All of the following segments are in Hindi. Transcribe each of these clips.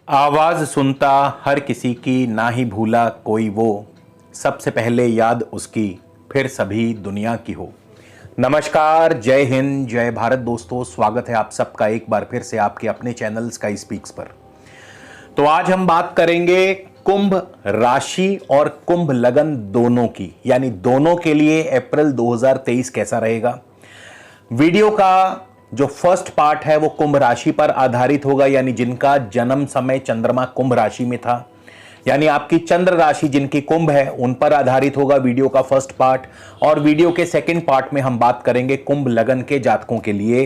आवाज सुनता हर किसी की, ना ही भूला कोई वो, सबसे पहले याद उसकी फिर सभी दुनिया की हो। नमस्कार, जय हिंद, जय भारत दोस्तों। स्वागत है आप सबका एक बार फिर से आपके अपने चैनल स्काई स्पीक्स पर। तो आज हम बात करेंगे कुंभ राशि और कुंभ लगन दोनों की, यानी दोनों के लिए अप्रैल 2023 कैसा रहेगा। वीडियो का जो फर्स्ट पार्ट है वो कुंभ राशि पर आधारित होगा, यानी जिनका जन्म समय चंद्रमा कुंभ राशि में था, यानी आपकी चंद्र राशि जिनकी कुंभ है उन पर आधारित होगा वीडियो का फर्स्ट पार्ट। और वीडियो के सेकंड पार्ट में हम बात करेंगे कुंभ लगन के जातकों के लिए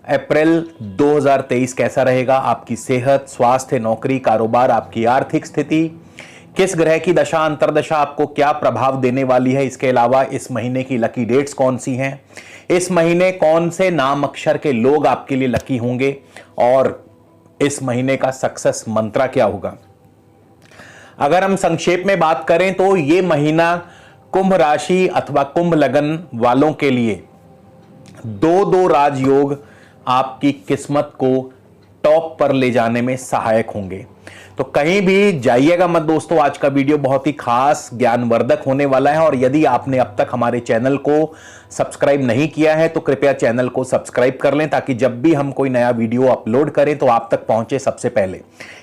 अप्रैल 2023 कैसा रहेगा। आपकी सेहत, स्वास्थ्य, नौकरी, कारोबार, आपकी आर्थिक स्थिति, किस ग्रह की दशा अंतरदशा आपको क्या प्रभाव देने वाली है। इसके अलावा इस महीने की लकी डेट्स कौन सी हैं, इस महीने कौन से नाम अक्षर के लोग आपके लिए लकी होंगे, और इस महीने का सक्सेस मंत्र क्या होगा। अगर हम संक्षेप में बात करें तो ये महीना कुंभ राशि अथवा कुंभ लगन वालों के लिए दो राजयोग आपकी किस्मत को टॉप पर ले जाने में सहायक होंगे। तो कहीं भी जाइएगा मत दोस्तों, आज का वीडियो बहुत ही खास ज्ञानवर्धक होने वाला है। और यदि आपने अब तक हमारे चैनल को सब्सक्राइब नहीं किया है तो कृपया चैनल को सब्सक्राइब कर लें, ताकि जब भी हम कोई नया वीडियो अपलोड करें तो आप तक पहुंचे सबसे पहले।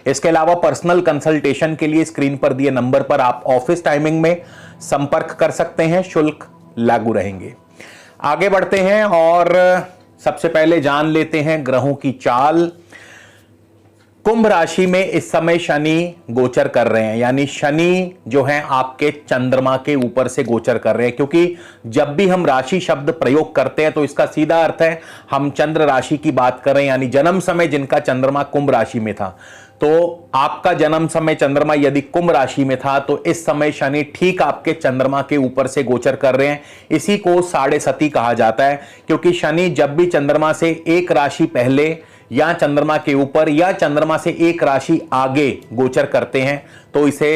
इसके अलावा पर्सनल कंसल्टेशन के लिए स्क्रीन पर दिए नंबर पर आप ऑफिस टाइमिंग में संपर्क कर सकते हैं, शुल्क लागू रहेंगे। आगे बढ़ते हैं और सबसे पहले जान लेते हैं ग्रहों की चाल। कुंभ राशि में इस समय शनि गोचर कर रहे हैं, यानी शनि जो है आपके चंद्रमा के ऊपर से गोचर कर रहे हैं, क्योंकि जब भी हम राशि शब्द प्रयोग करते हैं तो इसका सीधा अर्थ है हम चंद्र राशि की बात कर रहे हैं, यानी जन्म समय जिनका चंद्रमा कुंभ राशि में था। तो आपका जन्म समय चंद्रमा यदि कुंभ राशि में था तो इस समय शनि ठीक आपके चंद्रमा के ऊपर से गोचर कर रहे हैं। इसी को साढ़े सती कहा जाता है, क्योंकि शनि जब भी चंद्रमा से एक राशि पहले या चंद्रमा के ऊपर या चंद्रमा से एक राशि आगे गोचर करते हैं तो इसे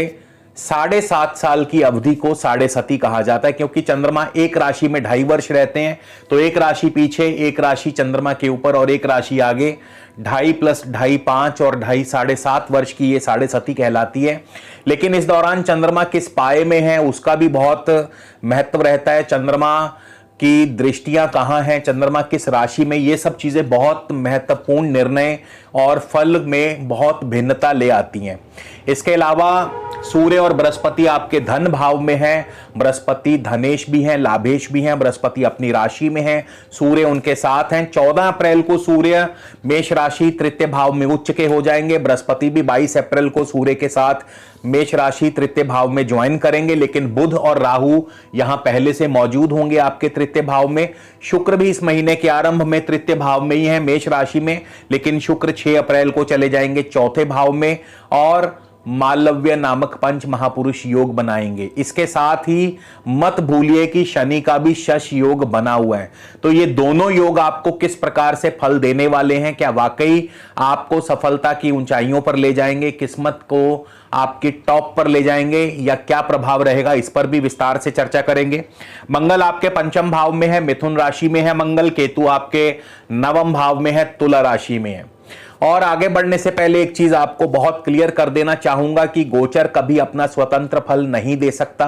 7.5 साल की अवधि को साढ़े सती कहा जाता है, क्योंकि चंद्रमा एक राशि में 2.5 वर्ष रहते हैं। तो एक राशि पीछे, एक राशि चंद्रमा के ऊपर और एक राशि आगे, 2.5 + 2.5 5 और 2.5 7.5 वर्ष की ये साढ़े सती कहलाती है। लेकिन इस दौरान चंद्रमा किस पाए में है उसका भी बहुत महत्व रहता है। चंद्रमा की दृष्टियां कहां हैं, चंद्रमा किस राशि में, ये सब चीजें बहुत महत्वपूर्ण निर्णय और फल में बहुत भिन्नता ले आती हैं। इसके अलावा सूर्य और बृहस्पति आपके धन भाव में हैं। बृहस्पति धनेश भी हैं, लाभेश भी हैं। बृहस्पति अपनी राशि में हैं, सूर्य उनके साथ हैं। 14 अप्रैल को सूर्य मेष राशि तृतीय भाव में उच्च के हो जाएंगे। बृहस्पति भी 22 अप्रैल को सूर्य के साथ मेष राशि तृतीय भाव में ज्वाइन करेंगे। लेकिन बुध और राहु यहां पहले से मौजूद होंगे आपके तृतीय भाव में। शुक्र भी इस महीने के आरंभ में तृतीय भाव में ही है, मेष राशि में, लेकिन शुक्र 6 अप्रैल को चले जाएंगे चौथे भाव में और मालव्य नामक पंच महापुरुष योग बनाएंगे। इसके साथ ही मत भूलिए कि शनि का भी शश योग बना हुआ है। तो ये दोनों योग आपको किस प्रकार से फल देने वाले हैं, क्या वाकई आपको सफलता की ऊंचाइयों पर ले जाएंगे, किस्मत को आपकी टॉप पर ले जाएंगे, या क्या प्रभाव रहेगा, इस पर भी विस्तार से चर्चा करेंगे। मंगल आपके पंचम भाव में है, मिथुन राशि में है मंगल। केतु आपके नवम भाव में है, तुला राशि में है। और आगे बढ़ने से पहले एक चीज आपको बहुत क्लियर कर देना चाहूंगा कि गोचर कभी अपना स्वतंत्र फल नहीं दे सकता।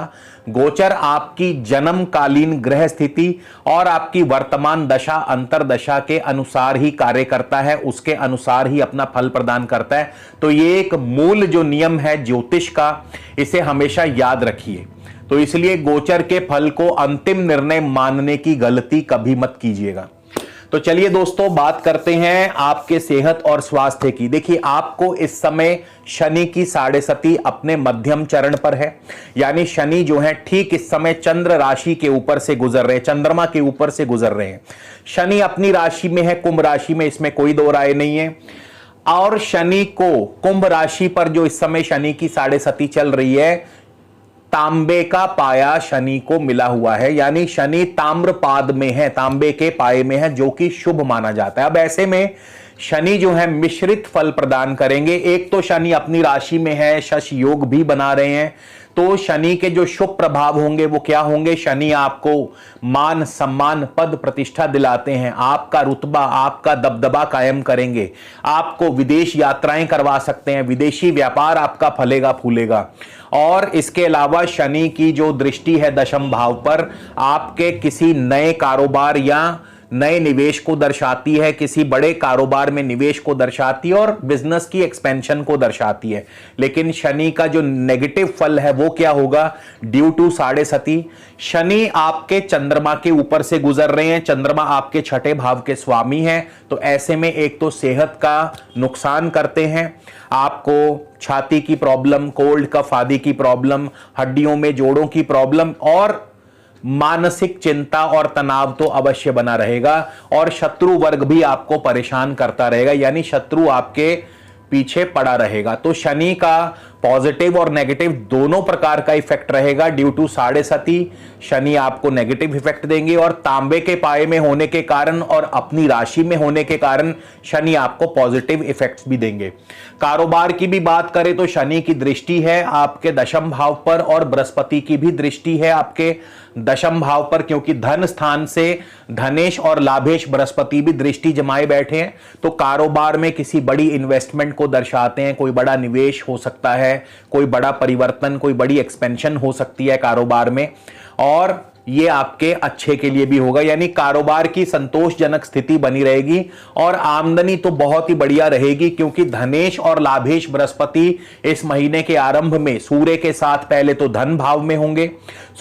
गोचर आपकी जन्मकालीन ग्रह स्थिति और आपकी वर्तमान दशा अंतरदशा के अनुसार ही कार्य करता है, उसके अनुसार ही अपना फल प्रदान करता है। तो ये एक मूल जो नियम है ज्योतिष का, इसे हमेशा याद रखिए। तो इसलिए गोचर के फल को अंतिम निर्णय मानने की गलती कभी मत कीजिएगा। तो चलिए दोस्तों बात करते हैं आपके सेहत और स्वास्थ्य की। देखिए, आपको इस समय शनि की साढ़े सती अपने मध्यम चरण पर है, यानी शनि जो है ठीक इस समय चंद्र राशि के ऊपर से गुजर रहे हैं, चंद्रमा के ऊपर से गुजर रहे हैं। शनि अपनी राशि में है, कुंभ राशि में, इसमें कोई दो राय नहीं है। और शनि को कुंभ राशि पर जो इस समय शनि की साढ़े सती चल रही है, तांबे का पाया शनि को मिला हुआ है, यानी शनि ताम्रपाद में है, तांबे के पाए में है, जो कि शुभ माना जाता है। अब ऐसे में शनि जो है मिश्रित फल प्रदान करेंगे। एक तो शनि अपनी राशि में है, शश योग भी बना रहे हैं, तो शनि के जो शुभ प्रभाव होंगे वो क्या होंगे? शनि आपको मान सम्मान पद प्रतिष्ठा दिलाते हैं, आपका रुतबा आपका दबदबा कायम करेंगे, आपको विदेश यात्राएं करवा सकते हैं, विदेशी व्यापार आपका फलेगा फूलेगा। और इसके अलावा शनि की जो दृष्टि है दशम भाव पर आपके किसी नए कारोबार या नए निवेश को दर्शाती है, किसी बड़े कारोबार में निवेश को दर्शाती है और बिजनेस की एक्सपेंशन को दर्शाती है। लेकिन शनि का जो नेगेटिव फल है वो क्या होगा? ड्यू टू साढ़े सती शनि आपके चंद्रमा के ऊपर से गुजर रहे हैं, चंद्रमा आपके छठे भाव के स्वामी हैं, तो ऐसे में एक तो सेहत का नुकसान करते हैं, आपको छाती की प्रॉब्लम, कोल्ड कफ आदि की प्रॉब्लम, हड्डियों में जोड़ों की प्रॉब्लम और मानसिक चिंता और तनाव तो अवश्य बना रहेगा। और शत्रु वर्ग भी आपको परेशान करता रहेगा, यानी शत्रु आपके पीछे पड़ा रहेगा। तो शनि का पॉजिटिव और नेगेटिव दोनों प्रकार का इफेक्ट रहेगा। ड्यू टू साढ़े सती शनि आपको नेगेटिव इफेक्ट देंगे और तांबे के पाए में होने के कारण और अपनी राशि में होने के कारण शनि आपको पॉजिटिव इफेक्ट्स भी देंगे। कारोबार की भी बात करें तो शनि की दृष्टि है आपके दशम भाव पर और बृहस्पति की भी दृष्टि है आपके दशम भाव पर, क्योंकि धन स्थान से धनेश और लाभेश बृहस्पति भी दृष्टि जमाए बैठे हैं। तो कारोबार में किसी बड़ी इन्वेस्टमेंट को दर्शाते हैं, कोई बड़ा निवेश हो सकता है, कोई बड़ा परिवर्तन, कोई बड़ी एक्सपेंशन हो सकती है कारोबार में, और ये आपके अच्छे के लिए भी होगा, यानी कारोबार की संतोषजनक स्थिति बनी रहेगी और आमदनी तो बहुत ही बढ़िया रहेगी, क्योंकि धनेश और लाभेश बृहस्पति इस महीने के आरंभ में सूर्य के साथ पहले तो धन भाव में होंगे,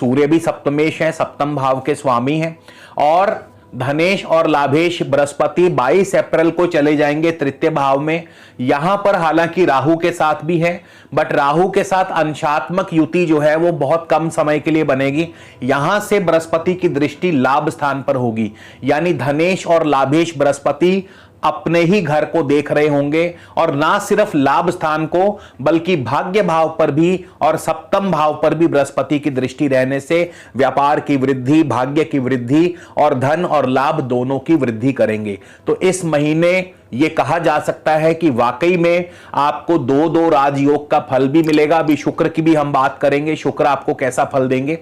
सूर्य भी सप्तमेश है, सप्तम भाव के स्वामी हैं, और धनेश और लाभेश बृहस्पति 22 अप्रैल को चले जाएंगे तृतीय भाव में। यहां पर हालांकि राहु के साथ भी है, बट राहु के साथ अंशात्मक युति जो है वो बहुत कम समय के लिए बनेगी। यहां से बृहस्पति की दृष्टि लाभ स्थान पर होगी, यानी धनेश और लाभेश बृहस्पति अपने ही घर को देख रहे होंगे, और ना सिर्फ लाभ स्थान को बल्कि भाग्य भाव पर भी और सप्तम भाव पर भी बृहस्पति की दृष्टि रहने से व्यापार की वृद्धि, भाग्य की वृद्धि और धन और लाभ दोनों की वृद्धि करेंगे। तो इस महीने ये कहा जा सकता है कि वाकई में आपको दो दो राजयोग का फल भी मिलेगा। अभी शुक्र की भी हम बात करेंगे, शुक्र आपको कैसा फल देंगे।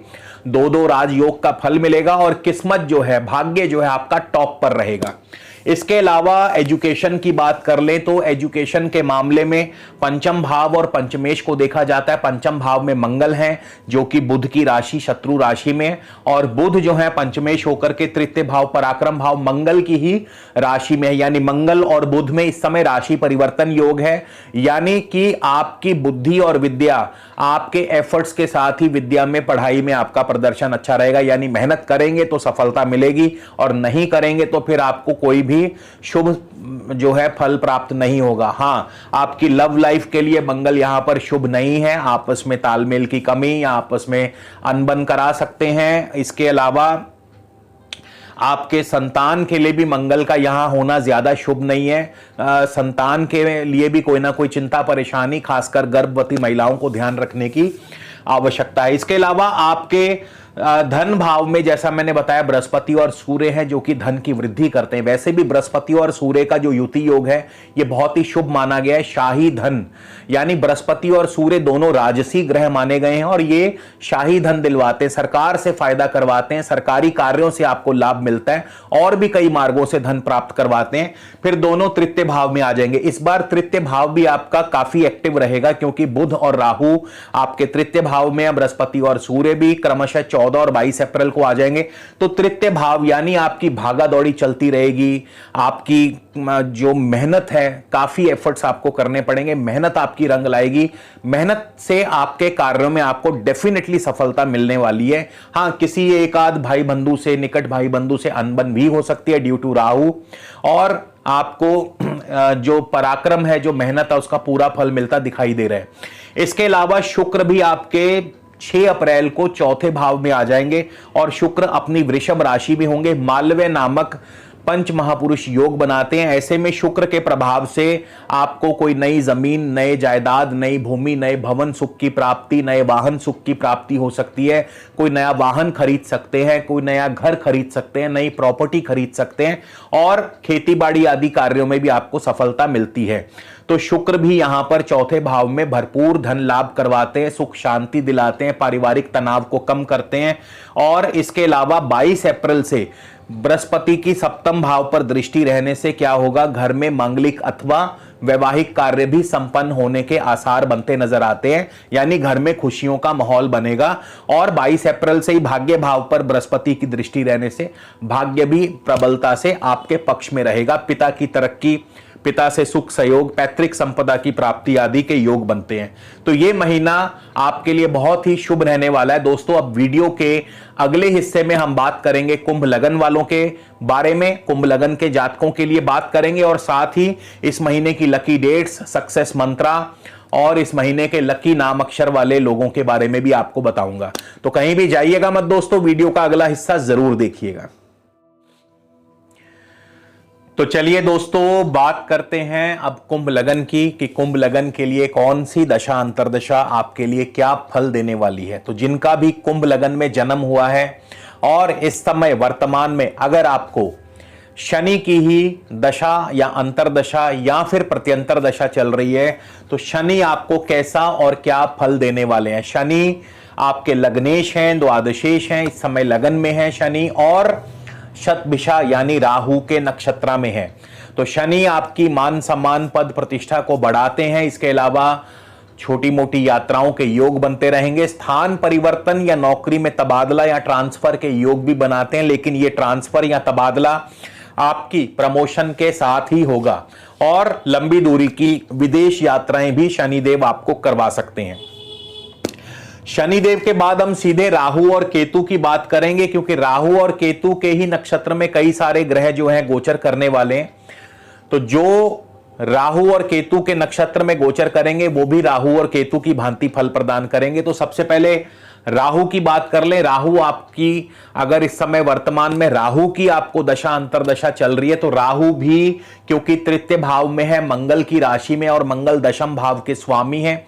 दो दो राजयोग का फल मिलेगा और किस्मत जो है, भाग्य जो है आपका टॉप पर रहेगा। इसके अलावा एजुकेशन की बात कर लें तो एजुकेशन के मामले में पंचम भाव और पंचमेश को देखा जाता है। पंचम भाव में मंगल हैं जो कि बुध की राशि शत्रु राशि में, और बुध जो है पंचमेश होकर के तृतीय भाव पराक्रम भाव मंगल की ही राशि में है, यानी मंगल और बुध में इस समय राशि परिवर्तन योग है, यानी कि आपकी बुद्धि और विद्या, आपके एफर्ट्स के साथ ही विद्या में, पढ़ाई में आपका प्रदर्शन अच्छा रहेगा, यानी मेहनत करेंगे तो सफलता मिलेगी और नहीं करेंगे तो फिर आपको कोई भी शुभ जो है फल प्राप्त नहीं होगा। हां, आपकी लव लाइफ के लिए मंगल यहां पर शुभ नहीं है, आपस में तालमेल की कमी या आपस में अनबन करा सकते हैं। इसके अलावा आपके संतान के लिए भी मंगल का यहां होना ज्यादा शुभ नहीं है। संतान के लिए भी कोई ना कोई चिंता परेशानी, खासकर गर्भवती महिलाओं को ध्यान रखने की आवश्यकता है। इसके अलावा आपके धन भाव में जैसा मैंने बताया बृहस्पति और सूर्य हैं जो कि धन की वृद्धि करते हैं। वैसे भी बृहस्पति और सूर्य का जो युति योग है ये बहुत ही शुभ माना गया है। शाही धन, यानी बृहस्पति और सूर्य दोनों राजसी ग्रह माने गए हैं और ये शाही धन दिलवाते हैं, सरकार से फायदा करवाते हैं, सरकारी कार्यों से आपको लाभ मिलता है और भी कई मार्गों से धन प्राप्त करवाते हैं। फिर दोनों तृतीय भाव में आ जाएंगे। इस बार तृतीय भाव भी आपका काफी एक्टिव रहेगा क्योंकि बुध और राहु आपके तृतीय भाव में, बृहस्पति और सूर्य भी क्रमशः 14 और 22 अप्रैल को आ जाएंगे। तो तृतीय भाव यानी आपकी भागा दौड़ी चलती रहेगी, आपकी जो मेहनत है, काफी एफर्ट्स आपको करने पड़ेंगे, मेहनत आपकी रंग लाएगी, मेहनत से आपके कार्यों में आपको डेफिनेटली सफलता मिलने वाली है। हां, किसी एक आध भाई बंधु से, निकट भाई बंधु से अनबन भी हो सकती है ड्यू टू राहु, और आपको जो पराक्रम है, जो मेहनत है, उसका पूरा फल मिलता दिखाई दे रहा है। इसके अलावा शुक्र भी आपके 6 अप्रैल को चौथे भाव में आ जाएंगे और शुक्र अपनी वृषभ राशि में होंगे। मालव्य नामक पंच महापुरुष योग बनाते हैं। ऐसे में शुक्र के प्रभाव से आपको कोई नई जमीन, नए जायदाद, नई भूमि, नए भवन सुख की प्राप्ति, नए वाहन सुख की प्राप्ति हो सकती है। कोई नया वाहन खरीद सकते हैं, कोई नया घर खरीद सकते हैं, नई प्रॉपर्टी खरीद सकते हैं और खेती बाड़ी आदि कार्यों में भी आपको सफलता मिलती है। तो शुक्र भी यहां पर चौथे भाव में भरपूर धन लाभ करवाते हैं, सुख शांति दिलाते हैं, पारिवारिक तनाव को कम करते हैं। और इसके अलावा 22 अप्रैल से बृहस्पति की सप्तम भाव पर दृष्टि रहने से क्या होगा, घर में मांगलिक अथवा वैवाहिक कार्य भी संपन्न होने के आसार बनते नजर आते हैं, यानी घर में खुशियों का माहौल बनेगा। और 22 अप्रैल से ही भाग्य भाव पर बृहस्पति की दृष्टि रहने से भाग्य भी प्रबलता से आपके पक्ष में रहेगा। पिता की तरक्की, पिता से सुख सहयोग, पैतृक संपदा की प्राप्ति आदि के योग बनते हैं। तो ये महीना आपके लिए बहुत ही शुभ रहने वाला है दोस्तों। अब वीडियो के अगले हिस्से में हम बात करेंगे कुंभ लगन वालों के बारे में, कुंभ लगन के जातकों के लिए बात करेंगे और साथ ही इस महीने की लकी डेट्स, सक्सेस मंत्रा और इस महीने के लकी नाम अक्षर वाले लोगों के बारे में भी आपको बताऊंगा। तो कहीं भी जाइएगा मत दोस्तों, वीडियो का अगला हिस्सा जरूर देखिएगा। तो चलिए दोस्तों बात करते हैं अब कुंभ लगन की, कि कुंभ लगन के लिए कौन सी दशा अंतरदशा आपके लिए क्या फल देने वाली है। तो जिनका भी कुंभ लगन में जन्म हुआ है और इस समय वर्तमान में अगर आपको शनि की ही दशा या अंतरदशा या फिर प्रत्यंतर दशा चल रही है, तो शनि आपको कैसा और क्या फल देने वाले हैं। शनि आपके लग्नेश हैं, द्वादशेश हैं, इस समय लगन में है शनि और शतभिषा यानी राहु के नक्षत्र में है। तो शनि आपकी मान सम्मान पद प्रतिष्ठा को बढ़ाते हैं। इसके अलावा छोटी मोटी यात्राओं के योग बनते रहेंगे। स्थान परिवर्तन या नौकरी में तबादला या ट्रांसफर के योग भी बनाते हैं, लेकिन ये ट्रांसफर या तबादला आपकी प्रमोशन के साथ ही होगा। और लंबी दूरी की विदेश यात्राएं भी शनिदेव आपको करवा सकते हैं। शनिदेव के बाद हम सीधे राहु और केतु की बात करेंगे, क्योंकि राहु और केतु के ही नक्षत्र में कई सारे ग्रह जो हैं गोचर करने वाले हैं। तो जो राहु और केतु के नक्षत्र में गोचर करेंगे वो भी राहु और केतु की भांति फल प्रदान करेंगे। तो सबसे पहले राहु की बात कर लें। राहु आपकी अगर इस समय वर्तमान में राहु की आपको दशा अंतरदशा चल रही है, तो राहु भी क्योंकि तृतीय भाव में है, मंगल की राशि में, और मंगल दशम भाव के स्वामी है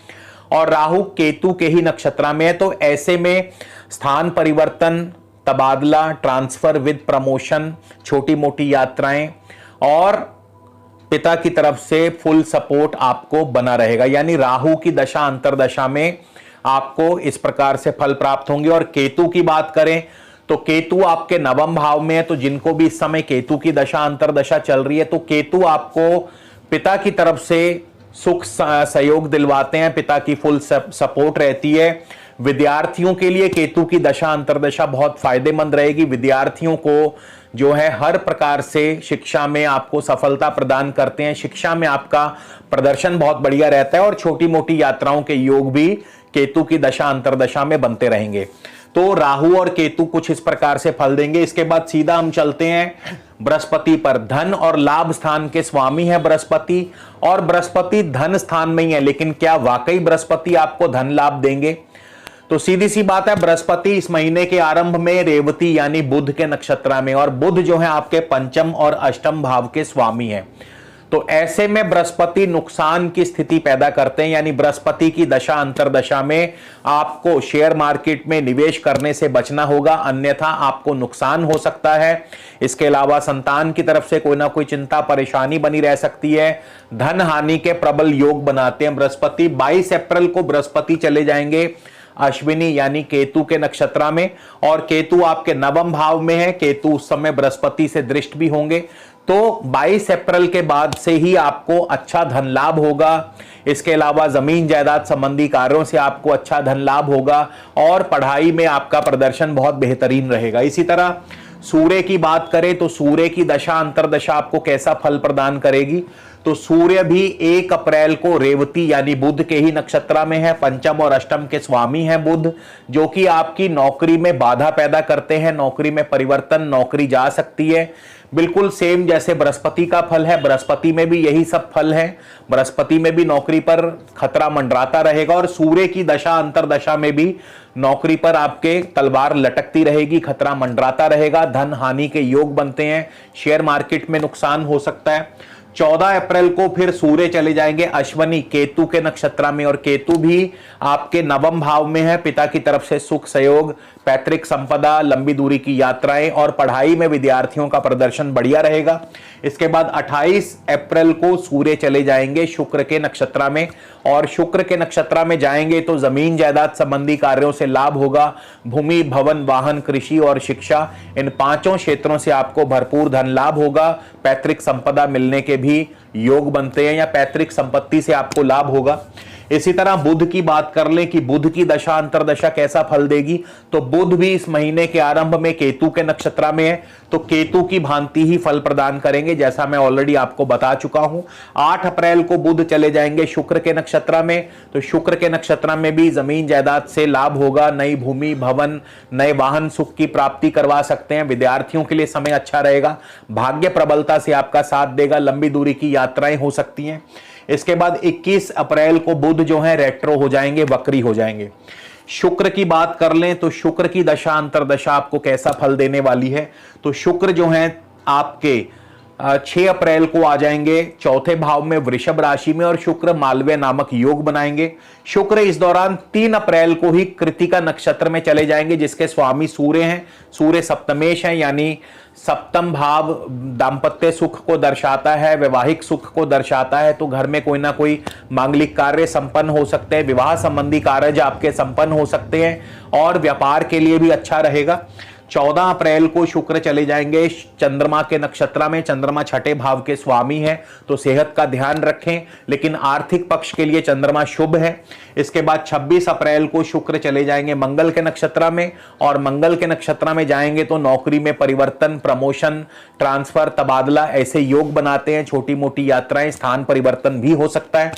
और राहु केतु के ही नक्षत्र में है। तो ऐसे में स्थान परिवर्तन, तबादला, ट्रांसफर विद प्रमोशन, छोटी मोटी यात्राएं और पिता की तरफ से फुल सपोर्ट आपको बना रहेगा। यानी राहु की दशा अंतरदशा में आपको इस प्रकार से फल प्राप्त होंगे। और केतु की बात करें तो केतु आपके नवम भाव में है। तो जिनको भी इस समय केतु की दशा अंतरदशा चल रही है, तो केतु आपको पिता की तरफ से सुख सहयोग दिलवाते हैं, पिता की फुल सपोर्ट रहती है। विद्यार्थियों के लिए केतु की दशा अंतरदशा बहुत फायदेमंद रहेगी। विद्यार्थियों को जो है हर प्रकार से शिक्षा में आपको सफलता प्रदान करते हैं, शिक्षा में आपका प्रदर्शन बहुत बढ़िया रहता है और छोटी मोटी यात्राओं के योग भी केतु की दशा अंतरदशा में बनते रहेंगे। तो राहु और केतु कुछ इस प्रकार से फल देंगे। इसके बाद सीधा हम चलते हैं बृहस्पति पर। धन और लाभ स्थान के स्वामी है बृहस्पति, और बृहस्पति धन स्थान में ही है, लेकिन क्या वाकई बृहस्पति आपको धन लाभ देंगे? तो सीधी सी बात है, बृहस्पति इस महीने के आरंभ में रेवती यानी बुध के नक्षत्र में, और बुध जो है आपके पंचम और अष्टम भाव के स्वामी है। तो ऐसे में बृहस्पति नुकसान की स्थिति पैदा करते हैं, यानी बृहस्पति की दशा अंतरदशा में आपको शेयर मार्केट में निवेश करने से बचना होगा, अन्यथा आपको नुकसान हो सकता है। इसके अलावा संतान की तरफ से कोई ना कोई चिंता परेशानी बनी रह सकती है। धन हानि के प्रबल योग बनाते हैं बृहस्पति। 22 अप्रैल को बृहस्पति चले जाएंगे अश्विनी यानी केतु के नक्षत्र में, और केतु आपके नवम भाव में है। केतु उस समय बृहस्पति से दृष्ट भी होंगे। तो 22 अप्रैल के बाद से ही आपको अच्छा धन लाभ होगा। इसके अलावा जमीन जायदाद संबंधी कार्यों से आपको अच्छा धन लाभ होगा और पढ़ाई में आपका प्रदर्शन बहुत बेहतरीन रहेगा। इसी तरह सूर्य की बात करें तो सूर्य की दशा अंतरदशा आपको कैसा फल प्रदान करेगी? तो सूर्य भी 1 अप्रैल को रेवती यानी बुध के ही नक्षत्र में है। पंचम और अष्टम के स्वामी हैं बुध, जो कि आपकी नौकरी में बाधा पैदा करते हैं। नौकरी में परिवर्तन, नौकरी जा सकती है। बिल्कुल सेम जैसे बृहस्पति का फल है, बृहस्पति में भी यही सब फल है। बृहस्पति में भी नौकरी पर खतरा मंडराता रहेगा और सूर्य की दशा अंतरदशा में भी नौकरी पर आपके तलवार लटकती रहेगी, खतरा मंडराता रहेगा, धन हानि के योग बनते हैं, शेयर मार्केट में नुकसान हो सकता है। 14 अप्रैल को फिर सूर्य चले जाएंगे अश्वनी केतु के नक्षत्र में, और केतु भी आपके नवम भाव में है। पिता की तरफ से सुख सहयोग, पैतृक संपदा, लंबी दूरी की यात्राएं और पढ़ाई में विद्यार्थियों का प्रदर्शन बढ़िया रहेगा। इसके बाद 28 अप्रैल को सूर्य चले जाएंगे शुक्र के नक्षत्र में, और शुक्र के नक्षत्र में जाएंगे तो जमीन जायदाद संबंधी कार्यों से लाभ होगा। भूमि, भवन, वाहन, कृषि और शिक्षा, इन पांचों क्षेत्रों से आपको भरपूर धन लाभ होगा। पैतृक संपदा मिलने के भी योग बनते हैं या पैतृक संपत्ति से आपको लाभ होगा। इसी तरह बुध की बात कर लें कि बुध की दशा अंतरदशा कैसा फल देगी, तो बुध भी इस महीने के आरंभ में केतु के नक्षत्र में है, तो केतु की भांति ही फल प्रदान करेंगे, जैसा मैं ऑलरेडी आपको बता चुका हूं। 8 अप्रैल को बुध चले जाएंगे शुक्र के नक्षत्र में, तो शुक्र के नक्षत्र में भी जमीन जायदाद से लाभ होगा। नई भूमि, भवन, नए वाहन, सुख की प्राप्ति करवा सकते हैं। विद्यार्थियों के लिए समय अच्छा रहेगा, भाग्य प्रबलता से आपका साथ देगा, लंबी दूरी की यात्राएं हो सकती हैं। इसके बाद 21 अप्रैल को बुध जो है रेट्रो हो जाएंगे, वक्री हो जाएंगे। शुक्र की बात कर लें तो शुक्र की दशा अंतरदशा आपको कैसा फल देने वाली है, तो शुक्र जो है आपके 6 अप्रैल को आ जाएंगे चौथे भाव में वृषभ राशि में, और शुक्र मालव्य नामक योग बनाएंगे। शुक्र इस दौरान 3 अप्रैल को ही कृतिका नक्षत्र में चले जाएंगे, जिसके स्वामी सूर्य हैं। सूर्य सप्तमेश हैं, यानी सप्तम भाव दाम्पत्य सुख को दर्शाता है, वैवाहिक सुख को दर्शाता है, तो घर में कोई ना कोई मांगलिक कार्य संपन्न हो सकते हैं, विवाह संबंधी कार्य आपके संपन्न हो सकते हैं, और व्यापार के लिए भी अच्छा रहेगा। 14 अप्रैल को शुक्र चले जाएंगे चंद्रमा के नक्षत्र में। चंद्रमा छठे भाव के स्वामी है, तो सेहत का ध्यान रखें, लेकिन आर्थिक पक्ष के लिए चंद्रमा शुभ है। इसके बाद 26 अप्रैल को शुक्र चले जाएंगे मंगल के नक्षत्र में, और मंगल के नक्षत्र में जाएंगे तो नौकरी में परिवर्तन, प्रमोशन, ट्रांसफर, तबादला ऐसे योग बनाते हैं। छोटी मोटी यात्राएं, स्थान परिवर्तन भी हो सकता है।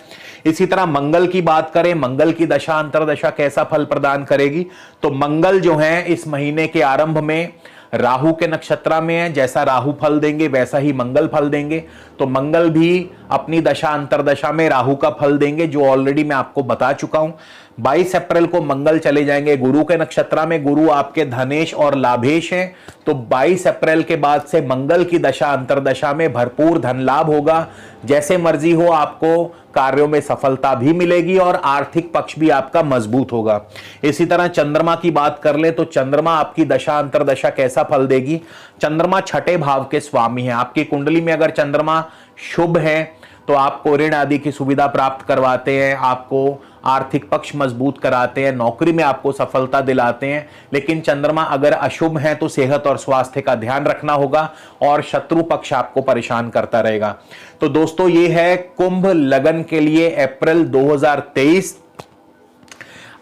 इसी तरह मंगल की बात करें, मंगल की दशा अंतरदशा कैसा फल प्रदान करेगी, तो मंगल जो है इस महीने के आरंभ में राहु के नक्षत्र में है। जैसा राहु फल देंगे वैसा ही मंगल फल देंगे, तो मंगल भी अपनी दशा अंतरदशा में राहु का फल देंगे, जो ऑलरेडी मैं आपको बता चुका हूं। 22 अप्रैल को मंगल चले जाएंगे गुरु के नक्षत्र में। गुरु आपके धनेश और लाभेश हैं, तो 22 अप्रैल के बाद से मंगल की दशा अंतरदशा में भरपूर धन लाभ होगा। जैसे मर्जी हो आपको कार्यों में सफलता भी मिलेगी और आर्थिक पक्ष भी आपका मजबूत होगा। इसी तरह चंद्रमा की बात कर ले तो चंद्रमा आपकी दशा अंतरदशा कैसा फल देगी। चंद्रमा छठे भाव के स्वामी है। आपकी कुंडली में अगर चंद्रमा शुभ है तो आपको ऋण आदि की सुविधा प्राप्त करवाते हैं, आपको आर्थिक पक्ष मजबूत कराते हैं, नौकरी में आपको सफलता दिलाते हैं। लेकिन चंद्रमा अगर अशुभ है तो सेहत और स्वास्थ्य का ध्यान रखना होगा, और शत्रु पक्ष आपको परेशान करता रहेगा। तो दोस्तों ये है कुंभ लगन के लिए अप्रैल 2023।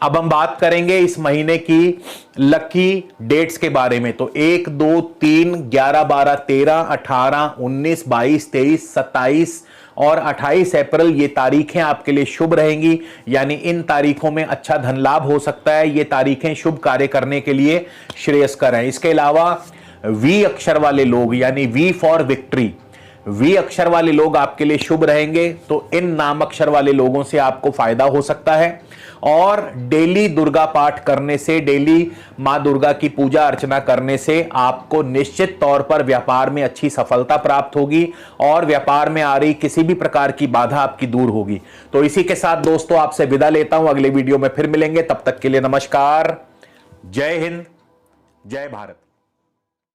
अब हम बात करेंगे इस महीने की लकी डेट्स के बारे में। तो 1, 2, 3, 11, 12, 13, 18, 19, 22, 23, 27 और 28 अप्रैल ये तारीखें आपके लिए शुभ रहेंगी, यानी इन तारीखों में अच्छा धन लाभ हो सकता है। ये तारीखें शुभ कार्य करने के लिए श्रेयस्कर हैं। इसके अलावा वी अक्षर वाले लोग, यानी वी फॉर विक्ट्री, वी अक्षर वाले लोग आपके लिए शुभ रहेंगे, तो इन नाम अक्षर वाले लोगों से आपको फायदा हो सकता है। और डेली दुर्गा पाठ करने से, डेली मां दुर्गा की पूजा अर्चना करने से आपको निश्चित तौर पर व्यापार में अच्छी सफलता प्राप्त होगी, और व्यापार में आ रही किसी भी प्रकार की बाधा आपकी दूर होगी। तो इसी के साथ दोस्तों आपसे विदा लेता हूं, अगले वीडियो में फिर मिलेंगे। तब तक के लिए नमस्कार, जय हिंद, जय भारत।